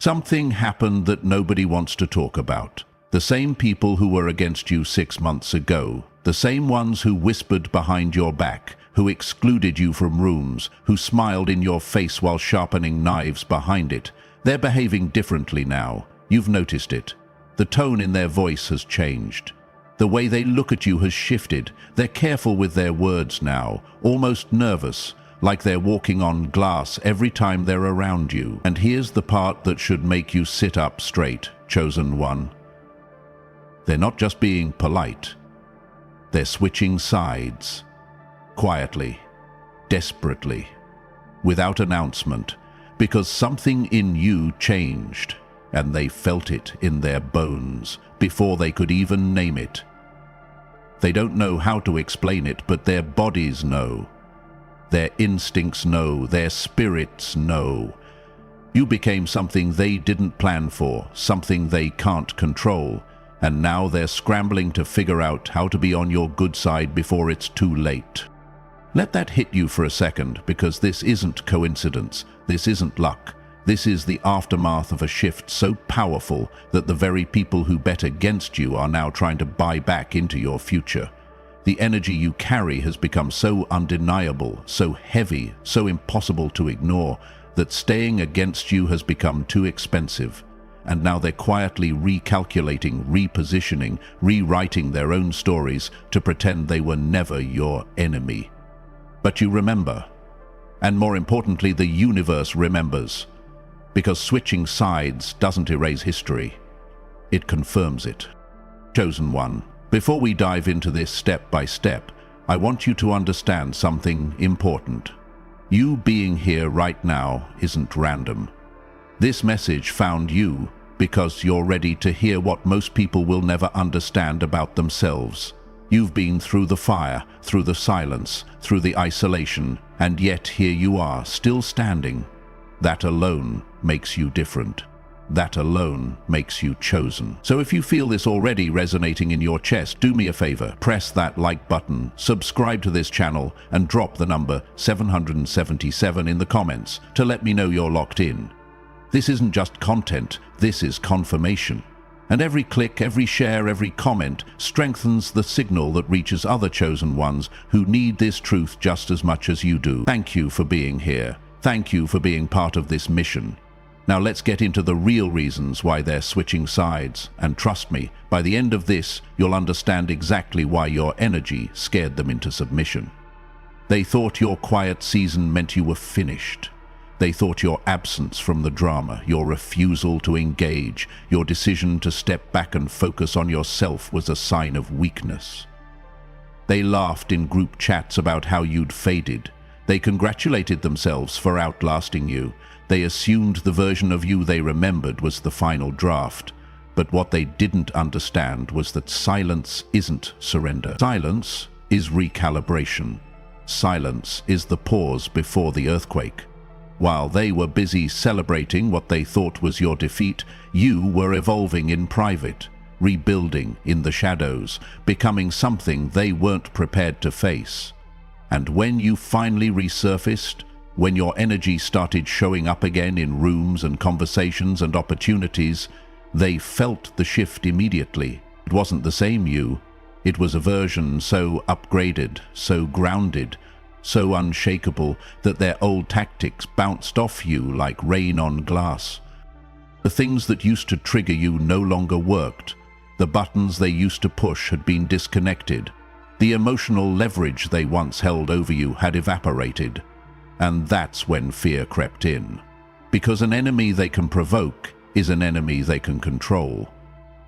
Something happened that nobody wants to talk about. The same people who were against you 6 months ago, the same ones who whispered behind your back, who excluded you from rooms, who smiled in your face while sharpening knives behind it, they're behaving differently now. You've noticed it. The tone in their voice has changed. The way they look at you has shifted. They're careful with their words now, almost nervous, like they're walking on glass every time they're around you. And here's the part that should make you sit up straight, chosen one. They're not just being polite. They're switching sides. Quietly, desperately, without announcement, because something in you changed, and they felt it in their bones before they could even name it. They don't know how to explain it, but their bodies know. Their instincts know, their spirits know. You became something they didn't plan for, something they can't control, and now they're scrambling to figure out how to be on your good side before it's too late. Let that hit you for a second, because this isn't coincidence, this isn't luck. This is the aftermath of a shift so powerful that the very people who bet against you are now trying to buy back into your future. The energy you carry has become so undeniable, so heavy, so impossible to ignore, that staying against you has become too expensive. And now they're quietly recalculating, repositioning, rewriting their own stories to pretend they were never your enemy. But you remember. And more importantly, the universe remembers. Because switching sides doesn't erase history. It confirms it. Chosen one, before we dive into this step by step, I want you to understand something important. You being here right now isn't random. This message found you because you're ready to hear what most people will never understand about themselves. You've been through the fire, through the silence, through the isolation, and yet here you are, still standing. That alone makes you different. That alone makes you chosen. So if you feel this already resonating in your chest, do me a favor, press that like button, subscribe to this channel, and drop the number 777 in the comments to let me know you're locked in. This isn't just content, this is confirmation. And every click, every share, every comment strengthens the signal that reaches other chosen ones who need this truth just as much as you do. Thank you for being here. Thank you for being part of this mission. Now let's get into the real reasons why they're switching sides. And trust me, by the end of this, you'll understand exactly why your energy scared them into submission. They thought your quiet season meant you were finished. They thought your absence from the drama, your refusal to engage, your decision to step back and focus on yourself was a sign of weakness. They laughed in group chats about how you'd faded. They congratulated themselves for outlasting you. They assumed the version of you they remembered was the final draft. But what they didn't understand was that silence isn't surrender. Silence is recalibration. Silence is the pause before the earthquake. While they were busy celebrating what they thought was your defeat, you were evolving in private, rebuilding in the shadows, becoming something they weren't prepared to face. And when you finally resurfaced, when your energy started showing up again in rooms and conversations and opportunities, they felt the shift immediately. It wasn't the same you. It was a version so upgraded, so grounded, so unshakable that their old tactics bounced off you like rain on glass. The things that used to trigger you no longer worked. The buttons they used to push had been disconnected. The emotional leverage they once held over you had evaporated. And that's when fear crept in. Because an enemy they can provoke is an enemy they can control.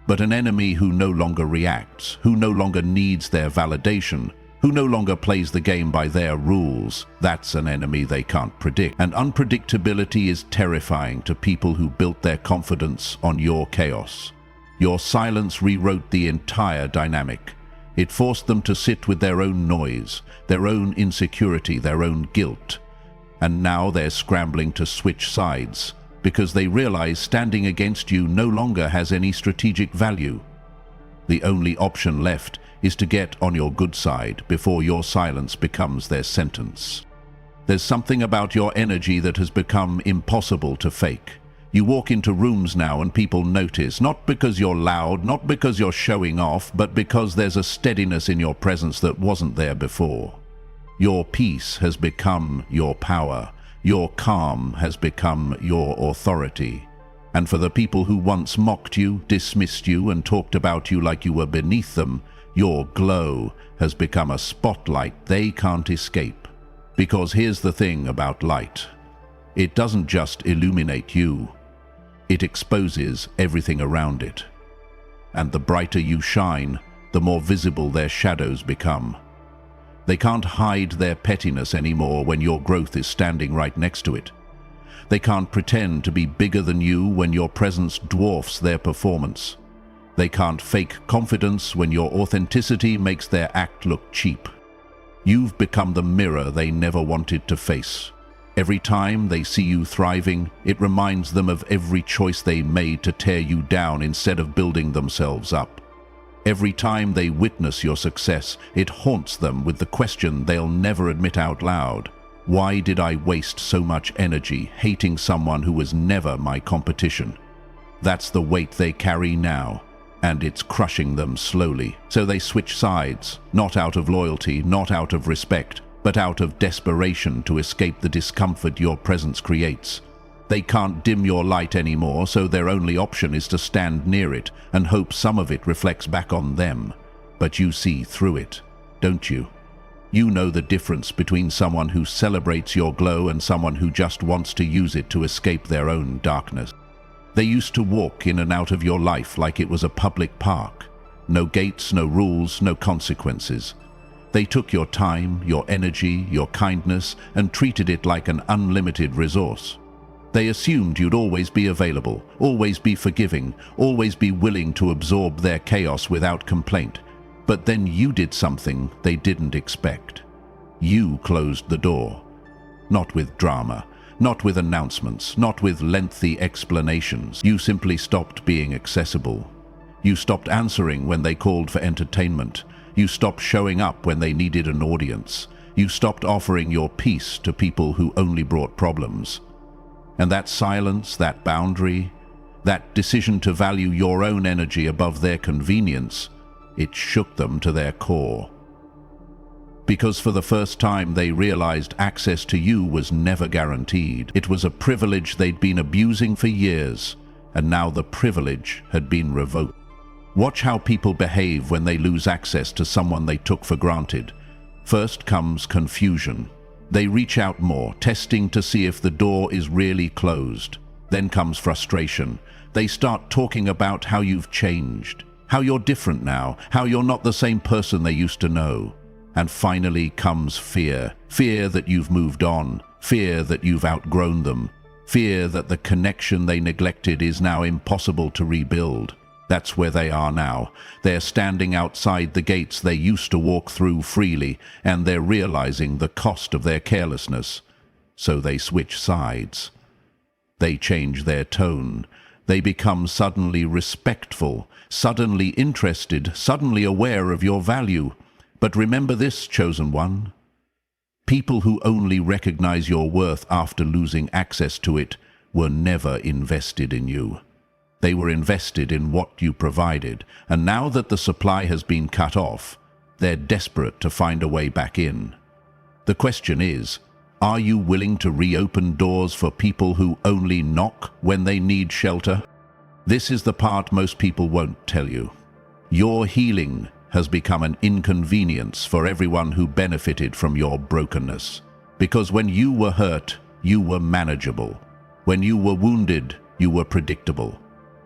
But an enemy who no longer reacts, who no longer needs their validation, who no longer plays the game by their rules, that's an enemy they can't predict. And unpredictability is terrifying to people who built their confidence on your chaos. Your silence rewrote the entire dynamic. It forced them to sit with their own noise, their own insecurity, their own guilt. And now they're scrambling to switch sides, because they realize standing against you no longer has any strategic value. The only option left is to get on your good side before your silence becomes their sentence. There's something about your energy that has become impossible to fake. You walk into rooms now and people notice, not because you're loud, not because you're showing off, but because there's a steadiness in your presence that wasn't there before. Your peace has become your power. Your calm has become your authority. And for the people who once mocked you, dismissed you, and talked about you like you were beneath them, your glow has become a spotlight they can't escape. Because here's the thing about light. It doesn't just illuminate you. It exposes everything around it. And the brighter you shine, the more visible their shadows become. They can't hide their pettiness anymore when your growth is standing right next to it. They can't pretend to be bigger than you when your presence dwarfs their performance. They can't fake confidence when your authenticity makes their act look cheap. You've become the mirror they never wanted to face. Every time they see you thriving, it reminds them of every choice they made to tear you down instead of building themselves up. Every time they witness your success, it haunts them with the question they'll never admit out loud. Why did I waste so much energy hating someone who was never my competition? That's the weight they carry now, and it's crushing them slowly. So they switch sides, not out of loyalty, not out of respect, but out of desperation to escape the discomfort your presence creates. They can't dim your light anymore, so their only option is to stand near it and hope some of it reflects back on them. But you see through it, don't you? You know the difference between someone who celebrates your glow and someone who just wants to use it to escape their own darkness. They used to walk in and out of your life like it was a public park. No gates, no rules, no consequences. They took your time, your energy, your kindness, and treated it like an unlimited resource. They assumed you'd always be available, always be forgiving, always be willing to absorb their chaos without complaint. But then you did something they didn't expect. You closed the door. Not with drama, not with announcements, not with lengthy explanations. You simply stopped being accessible. You stopped answering when they called for entertainment. You stopped showing up when they needed an audience. You stopped offering your peace to people who only brought problems. And that silence, that boundary, that decision to value your own energy above their convenience, it shook them to their core. Because for the first time they realized access to you was never guaranteed. It was a privilege they'd been abusing for years, and now the privilege had been revoked. Watch how people behave when they lose access to someone they took for granted. First comes confusion. They reach out more, testing to see if the door is really closed. Then comes frustration. They start talking about how you've changed, how you're different now, how you're not the same person they used to know. And finally comes fear. Fear that you've moved on, fear that you've outgrown them, fear that the connection they neglected is now impossible to rebuild. That's where they are now. They're standing outside the gates they used to walk through freely, and they're realizing the cost of their carelessness. So they switch sides. They change their tone. They become suddenly respectful, suddenly interested, suddenly aware of your value. But remember this, chosen one. People who only recognize your worth after losing access to it were never invested in you. They were invested in what you provided, and now that the supply has been cut off, they're desperate to find a way back in. The question is, are you willing to reopen doors for people who only knock when they need shelter? This is the part most people won't tell you. Your healing has become an inconvenience for everyone who benefited from your brokenness. Because when you were hurt, you were manageable. When you were wounded, you were predictable.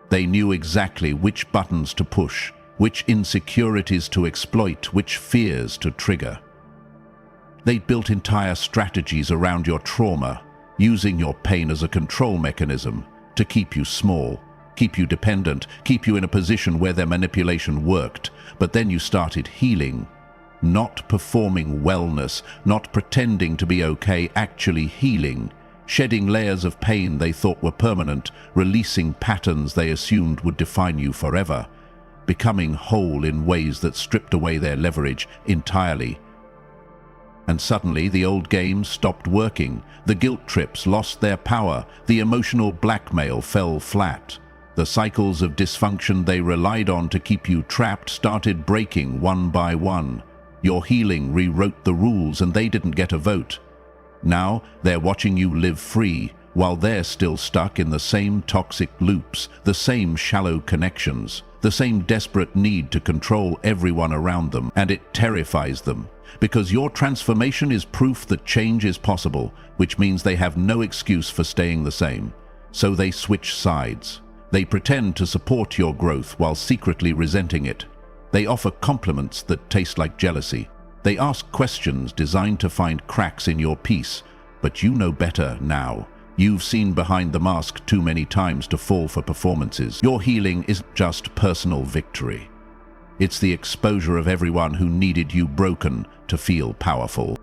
They knew exactly which buttons to push, which insecurities to exploit, which fears to trigger. They built entire strategies around your trauma, using your pain as a control mechanism to keep you small, keep you dependent, keep you in a position where their manipulation worked. But then you started healing, not performing wellness, not pretending to be okay, actually healing. Shedding layers of pain they thought were permanent, releasing patterns they assumed would define you forever, becoming whole in ways that stripped away their leverage entirely. And suddenly the old games stopped working, the guilt trips lost their power, the emotional blackmail fell flat. The cycles of dysfunction they relied on to keep you trapped started breaking one by one. Your healing rewrote the rules and they didn't get a vote. Now they're watching you live free, while they're still stuck in the same toxic loops, the same shallow connections, the same desperate need to control everyone around them, and it terrifies them. Because your transformation is proof that change is possible, which means they have no excuse for staying the same. So they switch sides. They pretend to support your growth while secretly resenting it. They offer compliments that taste like jealousy. They ask questions designed to find cracks in your peace, but you know better now. You've seen behind the mask too many times to fall for performances. Your healing isn't just personal victory. It's the exposure of everyone who needed you broken to feel powerful.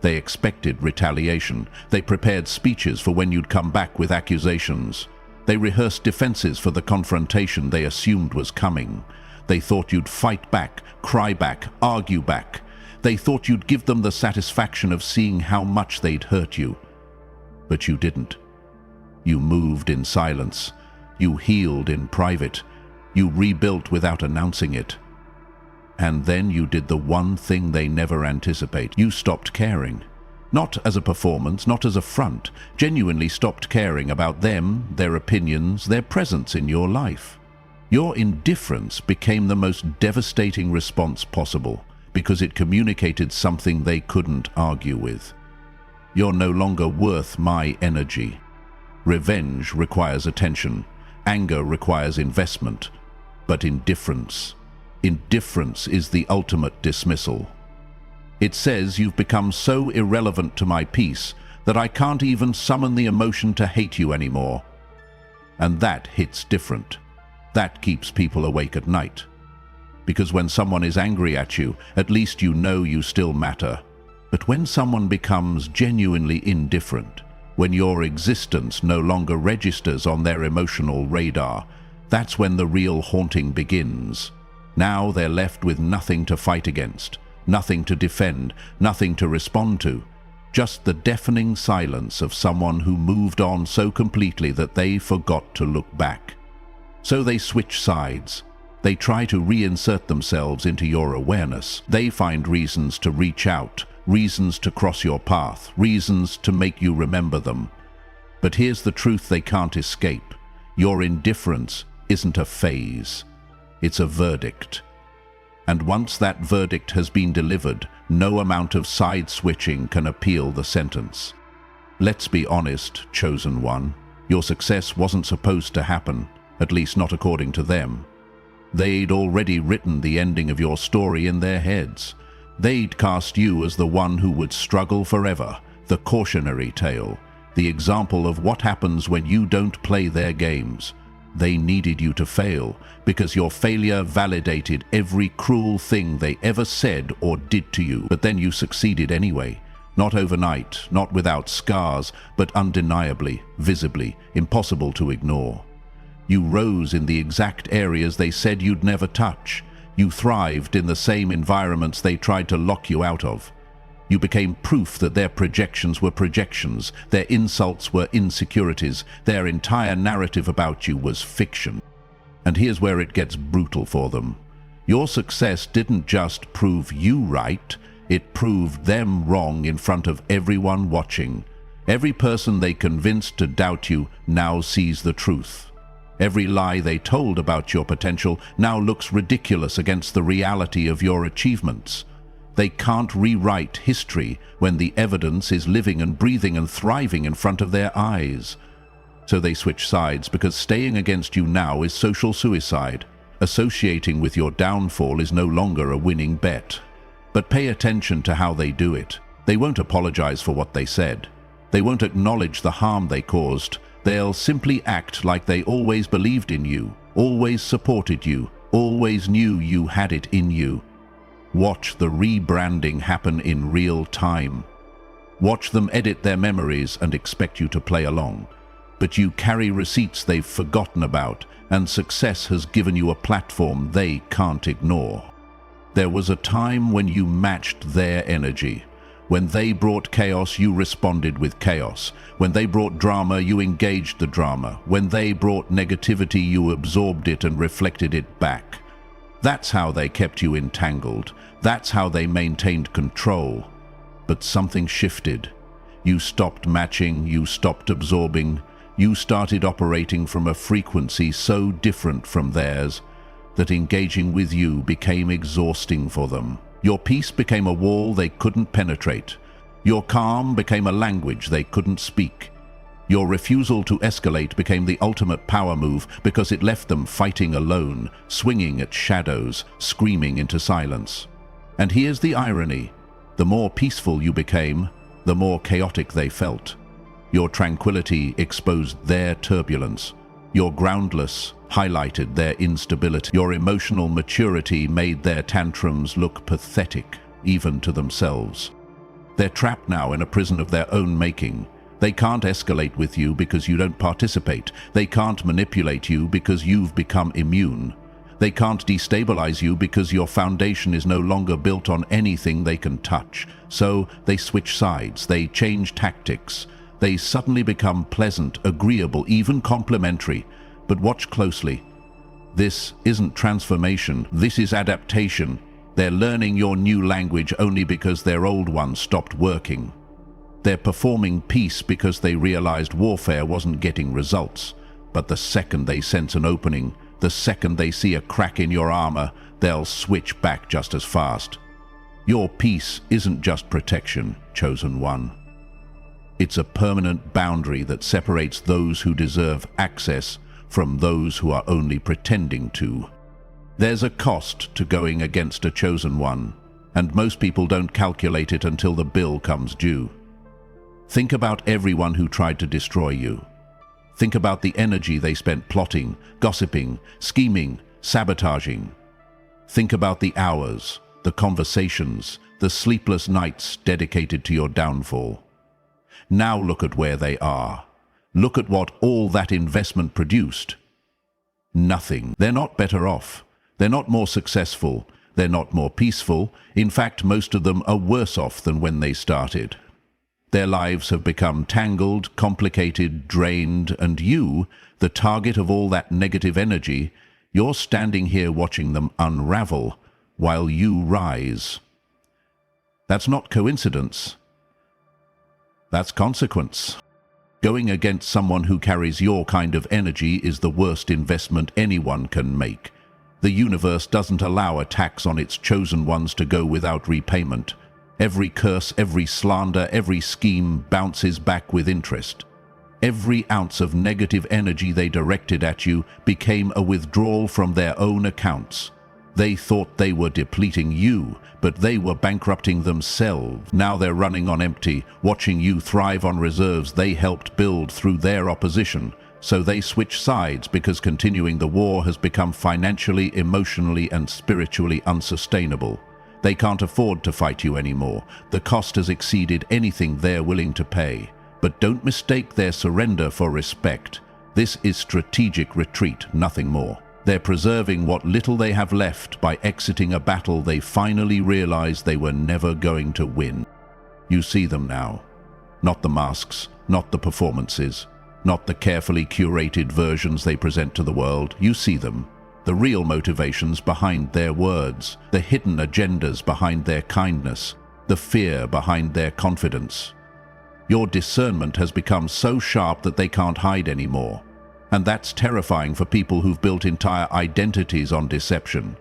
They expected retaliation. They prepared speeches for when you'd come back with accusations. They rehearsed defenses for the confrontation they assumed was coming. They thought you'd fight back, cry back, argue back. They thought you'd give them the satisfaction of seeing how much they'd hurt you. But you didn't. You moved in silence. You healed in private. You rebuilt without announcing it. And then you did the one thing they never anticipate. You stopped caring. Not as a performance, not as a front. Genuinely stopped caring about them, their opinions, their presence in your life. Your indifference became the most devastating response possible because it communicated something they couldn't argue with. You're no longer worth my energy. Revenge requires attention. Anger requires investment. But indifference is the ultimate dismissal. It says you've become so irrelevant to my peace that I can't even summon the emotion to hate you anymore. And that hits different. That keeps people awake at night. Because when someone is angry at you, at least you know you still matter. But when someone becomes genuinely indifferent, when your existence no longer registers on their emotional radar, that's when the real haunting begins. Now they're left with nothing to fight against. Nothing to defend, nothing to respond to. Just the deafening silence of someone who moved on so completely that they forgot to look back. So they switch sides. They try to reinsert themselves into your awareness. They find reasons to reach out, reasons to cross your path, reasons to make you remember them. But here's the truth they can't escape. Your indifference isn't a phase. It's a verdict. And once that verdict has been delivered, no amount of side switching can appeal the sentence. Let's be honest, chosen one. Your success wasn't supposed to happen, at least not according to them. They'd already written the ending of your story in their heads. They'd cast you as the one who would struggle forever, the cautionary tale, the example of what happens when you don't play their games. They needed you to fail, because your failure validated every cruel thing they ever said or did to you. But then you succeeded anyway. Not overnight, not without scars, but undeniably, visibly, impossible to ignore. You rose in the exact areas they said you'd never touch. You thrived in the same environments they tried to lock you out of. You became proof that their projections were projections, their insults were insecurities, their entire narrative about you was fiction. And here's where it gets brutal for them. Your success didn't just prove you right, it proved them wrong in front of everyone watching. Every person they convinced to doubt you now sees the truth. Every lie they told about your potential now looks ridiculous against the reality of your achievements. They can't rewrite history when the evidence is living and breathing and thriving in front of their eyes. So they switch sides because staying against you now is social suicide. Associating with your downfall is no longer a winning bet. But pay attention to how they do it. They won't apologize for what they said. They won't acknowledge the harm they caused. They'll simply act like they always believed in you, always supported you, always knew you had it in you. Watch the rebranding happen in real time. Watch them edit their memories and expect you to play along. But you carry receipts they've forgotten about, and success has given you a platform they can't ignore. There was a time when you matched their energy, When they brought chaos, you responded with chaos. When they brought drama, you engaged the drama. When they brought negativity, you absorbed it and reflected it back. That's how they kept you entangled. That's how they maintained control. But something shifted. You stopped matching, you stopped absorbing. You started operating from a frequency so different from theirs that engaging with you became exhausting for them. Your peace became a wall they couldn't penetrate. Your calm became a language they couldn't speak. Your refusal to escalate became the ultimate power move because it left them fighting alone, swinging at shadows, screaming into silence. And here's the irony. The more peaceful you became, the more chaotic they felt. Your tranquility exposed their turbulence. Your groundless highlighted their instability. Your emotional maturity made their tantrums look pathetic, even to themselves. They're trapped now in a prison of their own making. They can't escalate with you because you don't participate. They can't manipulate you because you've become immune. They can't destabilize you because your foundation is no longer built on anything they can touch. So they switch sides, they change tactics. They suddenly become pleasant, agreeable, even complimentary. But watch closely. This isn't transformation, this is adaptation. They're learning your new language only because their old one stopped working. They're performing peace because they realized warfare wasn't getting results. But the second they sense an opening, the second they see a crack in your armor, they'll switch back just as fast. Your peace isn't just protection, Chosen One. It's a permanent boundary that separates those who deserve access from those who are only pretending to. There's a cost to going against a Chosen One, and most people don't calculate it until the bill comes due. Think about everyone who tried to destroy you. Think about the energy they spent plotting, gossiping, scheming, sabotaging. Think about the hours, the conversations, the sleepless nights dedicated to your downfall. Now look at where they are. Look at what all that investment produced. Nothing. They're not better off. They're not more successful. They're not more peaceful. In fact, most of them are worse off than when they started. Their lives have become tangled, complicated, drained, and you, the target of all that negative energy, you're standing here watching them unravel while you rise. That's not coincidence. That's consequence. Going against someone who carries your kind of energy is the worst investment anyone can make. The universe doesn't allow attacks on its chosen ones to go without repayment. Every curse, every slander, every scheme bounces back with interest. Every ounce of negative energy they directed at you became a withdrawal from their own accounts. They thought they were depleting you, but they were bankrupting themselves. Now they're running on empty, watching you thrive on reserves they helped build through their opposition. So they switch sides because continuing the war has become financially, emotionally, and spiritually unsustainable. They can't afford to fight you anymore. The cost has exceeded anything they're willing to pay. But don't mistake their surrender for respect. This is strategic retreat, nothing more. They're preserving what little they have left by exiting a battle they finally realized they were never going to win. You see them now. Not the masks, not the performances, not the carefully curated versions they present to the world. You see them. The real motivations behind their words, the hidden agendas behind their kindness, the fear behind their confidence. Your discernment has become so sharp that they can't hide anymore. And that's terrifying for people who've built entire identities on deception.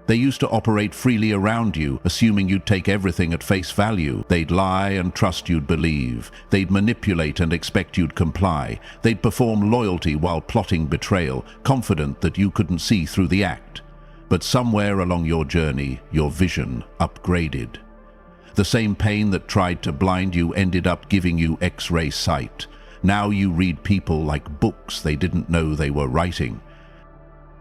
They used to operate freely around you, assuming you'd take everything at face value. They'd lie and trust you'd believe. They'd manipulate and expect you'd comply. They'd perform loyalty while plotting betrayal, confident that you couldn't see through the act. But somewhere along your journey, your vision upgraded. The same pain that tried to blind you ended up giving you X-ray sight. Now you read people like books they didn't know they were writing.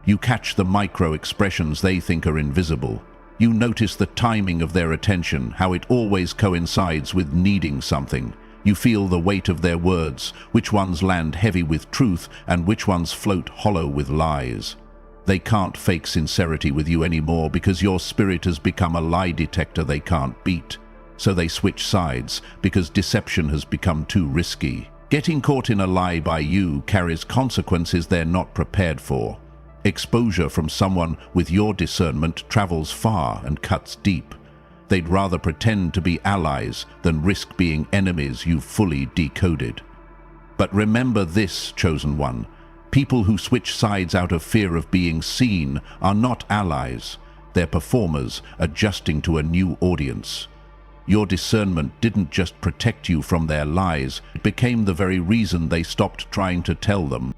You catch the micro-expressions they think are invisible. You notice the timing of their attention, how it always coincides with needing something. You feel the weight of their words, which ones land heavy with truth and which ones float hollow with lies. They can't fake sincerity with you anymore because your spirit has become a lie detector they can't beat. So they switch sides because deception has become too risky. Getting caught in a lie by you carries consequences they're not prepared for. Exposure from someone with your discernment travels far and cuts deep. They'd rather pretend to be allies than risk being enemies you've fully decoded. But remember this, Chosen One. People who switch sides out of fear of being seen are not allies. They're performers adjusting to a new audience. Your discernment didn't just protect you from their lies, it became the very reason they stopped trying to tell them.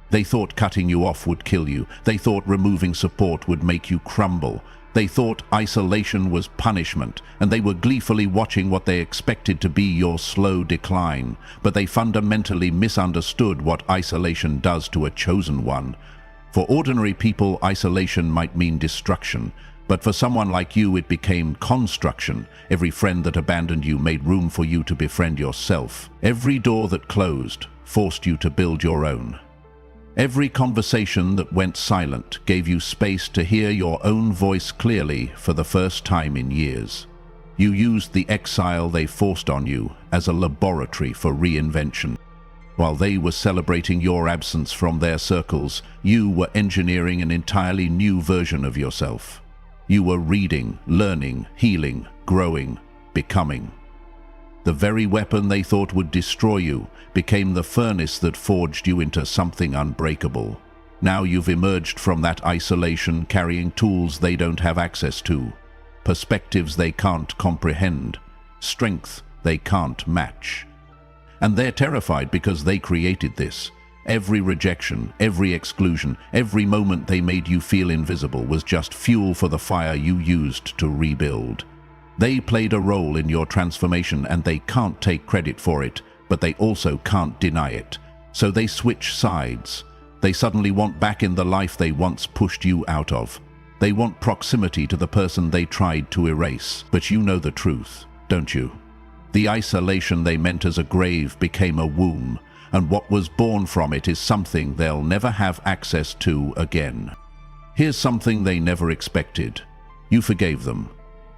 They thought cutting you off would kill you. They thought removing support would make you crumble. They thought isolation was punishment, and they were gleefully watching what they expected to be your slow decline. But they fundamentally misunderstood what isolation does to a chosen one. For ordinary people, isolation might mean destruction. But for someone like you, it became construction. Every friend that abandoned you made room for you to befriend yourself. Every door that closed forced you to build your own. Every conversation that went silent gave you space to hear your own voice clearly for the first time in years. You used the exile they forced on you as a laboratory for reinvention. While they were celebrating your absence from their circles, you were engineering an entirely new version of yourself. You were reading, learning, healing, growing, becoming. The very weapon they thought would destroy you became the furnace that forged you into something unbreakable. Now you've emerged from that isolation carrying tools they don't have access to, perspectives they can't comprehend, strength they can't match. And they're terrified because they created this. Every rejection, every exclusion, every moment they made you feel invisible was just fuel for the fire you used to rebuild. They played a role in your transformation and they can't take credit for it, but they also can't deny it. So they switch sides. They suddenly want back in the life they once pushed you out of. They want proximity to the person they tried to erase. But you know the truth, don't you? The isolation they meant as a grave became a womb, and what was born from it is something they'll never have access to again. Here's something they never expected. You forgave them.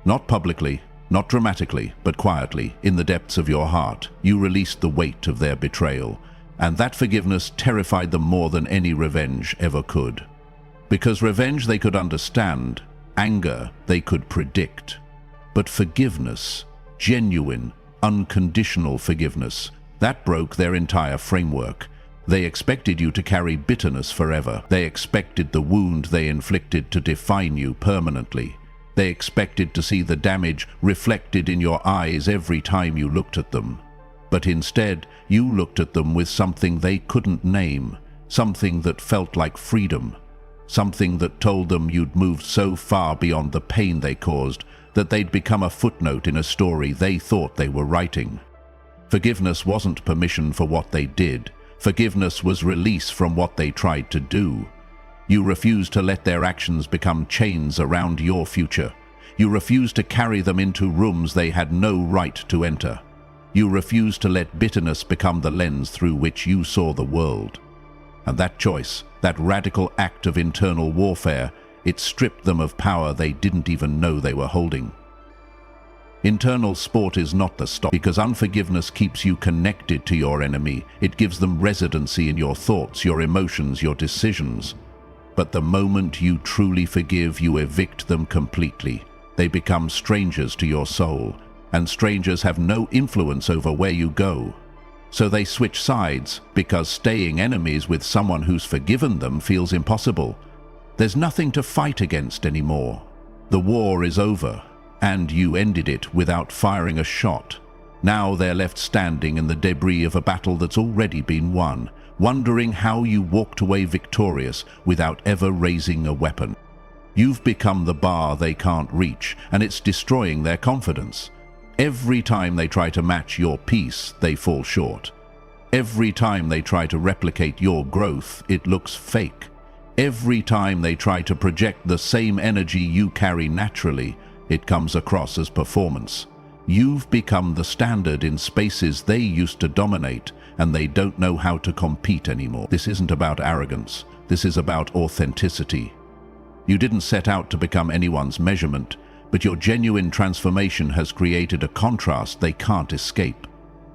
Not publicly, not dramatically, but quietly, in the depths of your heart, you released the weight of their betrayal, and that forgiveness terrified them more than any revenge ever could. Because revenge they could understand, anger they could predict. But forgiveness, genuine, unconditional forgiveness, that broke their entire framework. They expected you to carry bitterness forever. They expected the wound they inflicted to define you permanently. They expected to see the damage reflected in your eyes every time you looked at them. But instead, you looked at them with something they couldn't name, something that felt like freedom, something that told them you'd moved so far beyond the pain they caused that they'd become a footnote in a story they thought they were writing. Forgiveness wasn't permission for what they did. Forgiveness was release from what they tried to do. You refused to let their actions become chains around your future. You refused to carry them into rooms they had no right to enter. You refused to let bitterness become the lens through which you saw the world. And that choice, that radical act of internal warfare, it stripped them of power they didn't even know they were holding. Internal sport is not the stop, because unforgiveness keeps you connected to your enemy. It gives them residency in your thoughts, your emotions, your decisions. But the moment you truly forgive, you evict them completely. They become strangers to your soul, and strangers have no influence over where you go. So they switch sides, because staying enemies with someone who's forgiven them feels impossible. There's nothing to fight against anymore. The war is over, and you ended it without firing a shot. Now they're left standing in the debris of a battle that's already been won, wondering how you walked away victorious without ever raising a weapon. You've become the bar they can't reach, and it's destroying their confidence. Every time they try to match your peace, they fall short. Every time they try to replicate your growth, it looks fake. Every time they try to project the same energy you carry naturally, it comes across as performance. You've become the standard in spaces they used to dominate, and they don't know how to compete anymore. This isn't about arrogance. This is about authenticity. You didn't set out to become anyone's measurement. but your genuine transformation has created a contrast they can't escape.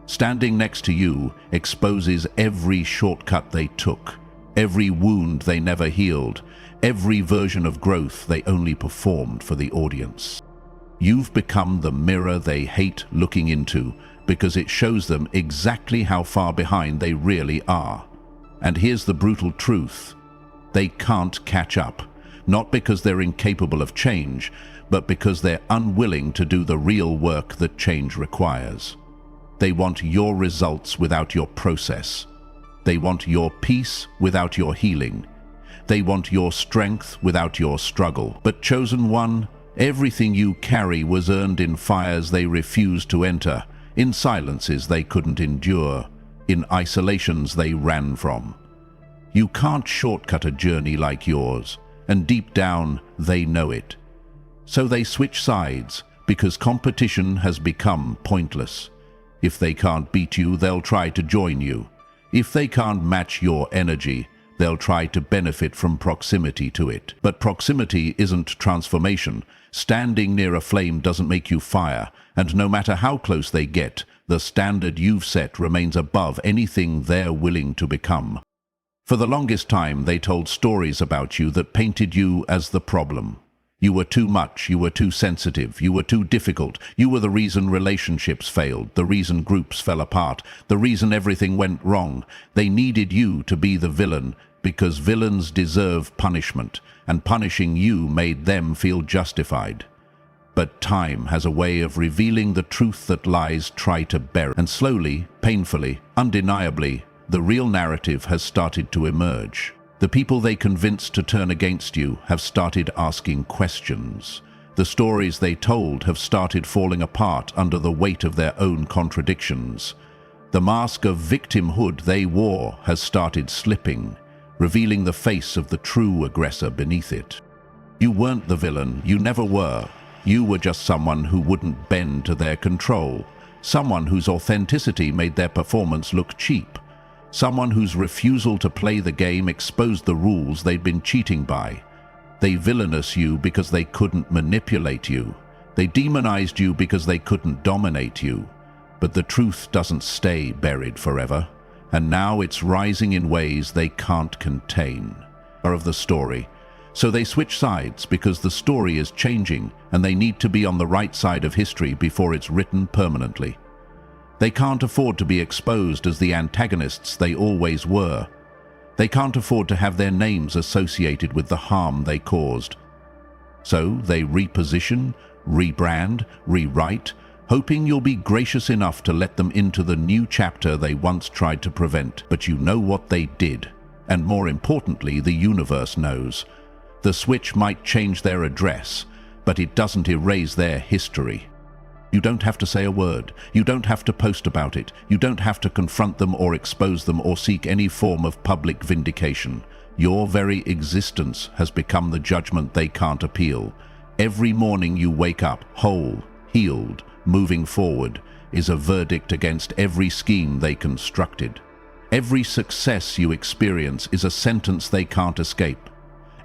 Standing next to you exposes every shortcut they took, every wound they never healed, every version of growth they only performed for the audience. You've become the mirror they hate looking into because it shows them exactly how far behind they really are. And here's the brutal truth. They can't catch up, not because they're incapable of change, but because they're unwilling to do the real work that change requires. They want your results without your process. They want your peace without your healing. They want your strength without your struggle. But chosen one, everything you carry was earned in fires they refused to enter, in silences they couldn't endure, in isolations they ran from. You can't shortcut a journey like yours, and deep down they know it. So they switch sides, because competition has become pointless. If they can't beat you, they'll try to join you. If they can't match your energy, they'll try to benefit from proximity to it. But proximity isn't transformation. Standing near a flame doesn't make you fire, and no matter how close they get, the standard you've set remains above anything they're willing to become. For the longest time, they told stories about you that painted you as the problem. You were too much, you were too sensitive, you were too difficult, you were the reason relationships failed, the reason groups fell apart, the reason everything went wrong. They needed you to be the villain, because villains deserve punishment, and punishing you made them feel justified. But time has a way of revealing the truth that lies try to bury, and slowly, painfully, undeniably, the real narrative has started to emerge. The people they convinced to turn against you have started asking questions. The stories they told have started falling apart under the weight of their own contradictions. The mask of victimhood they wore has started slipping, revealing the face of the true aggressor beneath it. You weren't the villain, you never were. You were just someone who wouldn't bend to their control, someone whose authenticity made their performance look cheap, someone whose refusal to play the game exposed the rules they'd been cheating by. They villainous you because they couldn't manipulate you. They demonized you because they couldn't dominate you. But the truth doesn't stay buried forever, and now it's rising in ways they can't contain. Of the story. So they switch sides because the story is changing and they need to be on the right side of history before it's written permanently. They can't afford to be exposed as the antagonists they always were. They can't afford to have their names associated with the harm they caused. So they reposition, rebrand, rewrite, hoping you'll be gracious enough to let them into the new chapter they once tried to prevent. But you know what they did, and more importantly, the universe knows. The switch might change their address, but it doesn't erase their history. You don't have to say a word. You don't have to post about it. You don't have to confront them or expose them or seek any form of public vindication. Your very existence has become the judgment they can't appeal. Every morning you wake up, whole, healed, moving forward, is a verdict against every scheme they constructed. Every success you experience is a sentence they can't escape.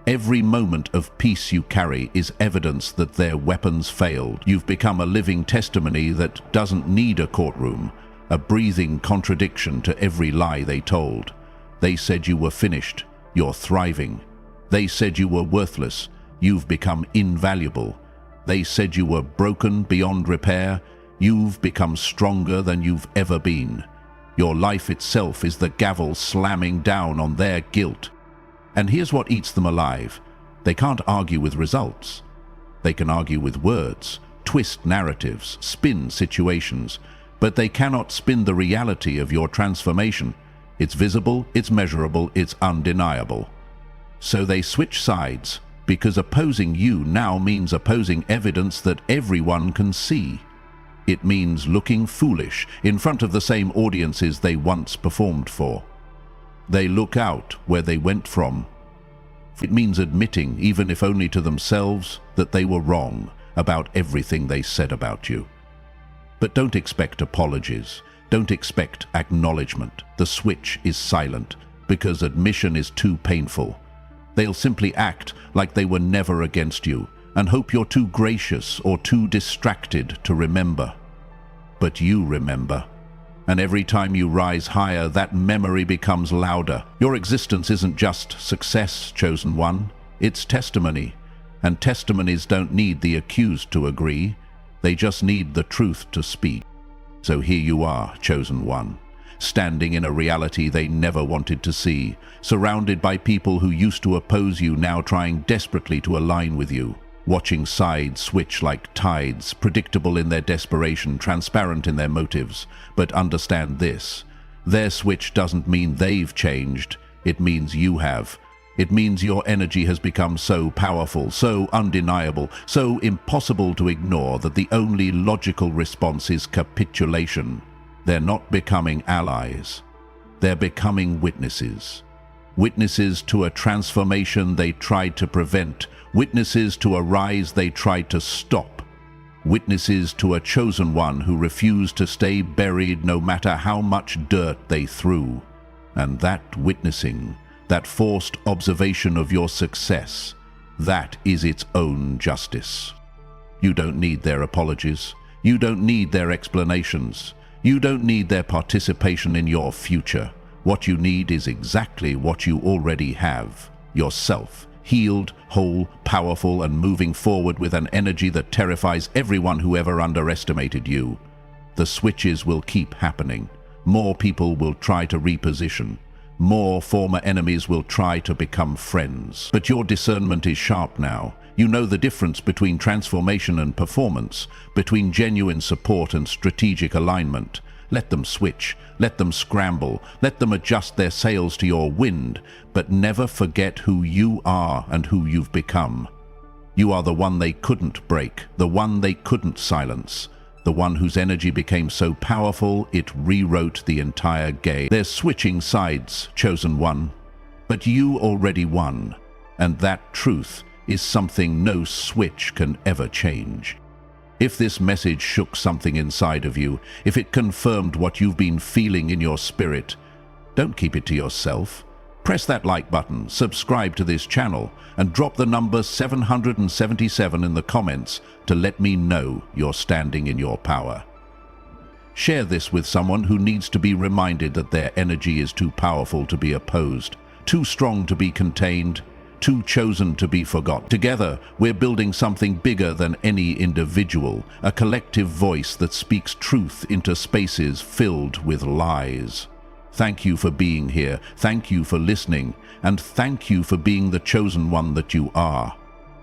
Every moment of peace you carry is evidence that their weapons failed. You've become a living testimony that doesn't need a courtroom, a breathing contradiction to every lie they told. They said you were finished, you're thriving. They said you were worthless, you've become invaluable. They said you were broken beyond repair, you've become stronger than you've ever been. Your life itself is the gavel slamming down on their guilt. And here's what eats them alive. They can't argue with results. They can argue with words, twist narratives, spin situations, but they cannot spin the reality of your transformation. It's visible, it's measurable, it's undeniable. So they switch sides, because opposing you now means opposing evidence that everyone can see. It means looking foolish in front of the same audiences they once performed for. They look out where they went from. It means admitting, even if only to themselves, that they were wrong about everything they said about you. But don't expect apologies. Don't expect acknowledgement. The switch is silent, because admission is too painful. They'll simply act like they were never against you, and hope you're too gracious or too distracted to remember. But you remember. And every time you rise higher, that memory becomes louder. Your existence isn't just success, Chosen One. It's testimony. And testimonies don't need the accused to agree. They just need the truth to speak. So here you are, Chosen One, standing in a reality they never wanted to see, surrounded by people who used to oppose you, now trying desperately to align with you. Watching sides switch like tides, predictable in their desperation, transparent in their motives. But understand this, their switch doesn't mean they've changed, it means you have. It means your energy has become so powerful, so undeniable, so impossible to ignore that the only logical response is capitulation. They're not becoming allies, they're becoming witnesses. Witnesses to a transformation they tried to prevent, witnesses to a rise they tried to stop, witnesses to a chosen one who refused to stay buried no matter how much dirt they threw. And that witnessing, that forced observation of your success, that is its own justice. You don't need their apologies. You don't need their explanations. You don't need their participation in your future. What you need is exactly what you already have, yourself. Healed, whole, powerful, and moving forward with an energy that terrifies everyone who ever underestimated you. The switches will keep happening. More people will try to reposition. More former enemies will try to become friends. But your discernment is sharp now. You know the difference between transformation and performance, between genuine support and strategic alignment. Let them switch, let them scramble, let them adjust their sails to your wind, but never forget who you are and who you've become. You are the one they couldn't break, the one they couldn't silence, the one whose energy became so powerful it rewrote the entire game. They're switching sides, Chosen One, but you already won, and that truth is something no switch can ever change. If this message shook something inside of you, if it confirmed what you've been feeling in your spirit, don't keep it to yourself. Press that like button, subscribe to this channel, and drop the number 777 in the comments to let me know you're standing in your power. Share this with someone who needs to be reminded that their energy is too powerful to be opposed, too strong to be contained, too chosen to be forgot. Together, we're building something bigger than any individual, a collective voice that speaks truth into spaces filled with lies. Thank you for being here, thank you for listening, and thank you for being the chosen one that you are.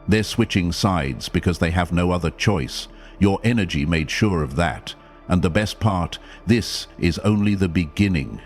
They're switching sides because they have no other choice. Your energy made sure of that. And the best part, this is only the beginning.